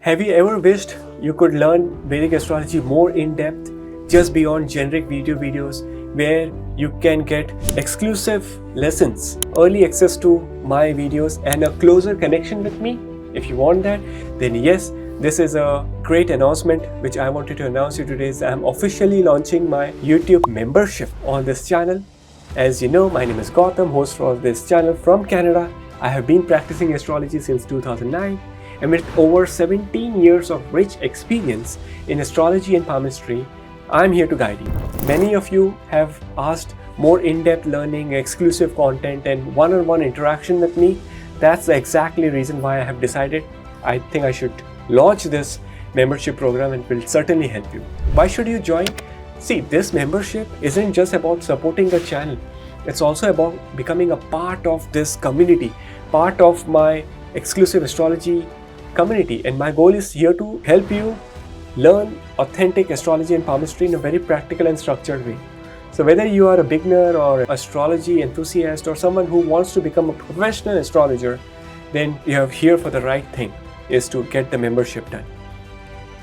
Have you ever wished you could learn Vedic astrology more in depth, just beyond generic videos where you can get exclusive lessons, early access to my videos and a closer connection with me? If you want that, then yes, this is a great announcement which I wanted to announce you today. I'm officially launching my YouTube membership on this channel. As you know, my name is Gautam, host for this channel from Canada. I have been practicing astrology since 2009, and with over 17 years of rich experience in astrology and palmistry, I'm here to guide you. Many of you have asked more in-depth learning, exclusive content, and one-on-one interaction with me. That's the exactly reason why I have decided I think I should launch this membership program, and will certainly help you. Why should you join? See, this membership isn't just about supporting the channel. It's also about becoming a part of this community, part of my exclusive astrology community. And my goal is here to help you learn authentic astrology and palmistry in a very practical and structured way. So whether you are a beginner or astrology enthusiast or someone who wants to become a professional astrologer, then you are here for the right thing, is to get the membership done.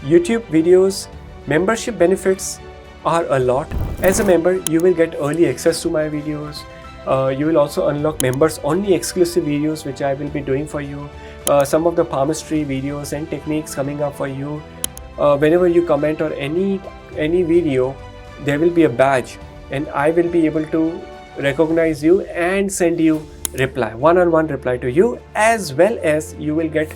YouTube videos, membership benefits are a lot. As a member, you will get early access to my videos. You will also unlock members only exclusive videos which I will be doing for you. Some of the palmistry videos and techniques coming up for you. Whenever you comment on any video, there will be a badge, and I will be able to recognize you and send you one-on-one reply to you, as well as you will get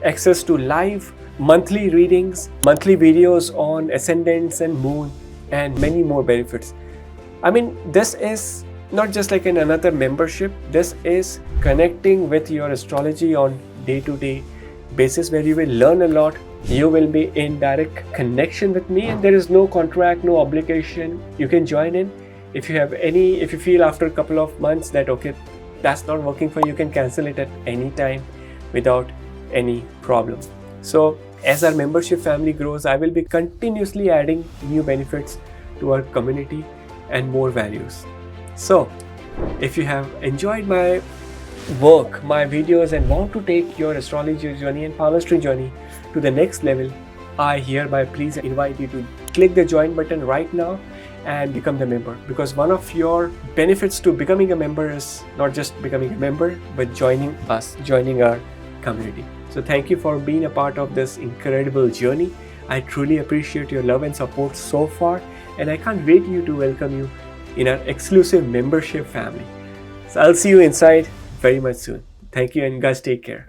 access to live monthly readings, monthly videos on ascendants and moon, and many more benefits. I mean, this is not just like another membership. This is connecting with your astrology on day-to-day basis, where you will learn a lot. You will be in direct connection with me, and there is no contract, no obligation. You can join in. If you feel after a couple of months that okay, that's not working for you, you can cancel it at any time without any problem. So as our membership family grows, I will be continuously adding new benefits to our community and more values. So if you have enjoyed my work, my videos, and want to take your astrology journey and palmistry journey to the next level, I hereby please invite you to click the join button right now and become the member, because one of your benefits to becoming a member is not just becoming a member, but joining us, joining our community. So thank you for being a part of this incredible journey. I truly appreciate your love and support so far, and I can't wait to welcome you in our exclusive membership family. So I'll see you inside very much soon. Thank you, and guys, take care.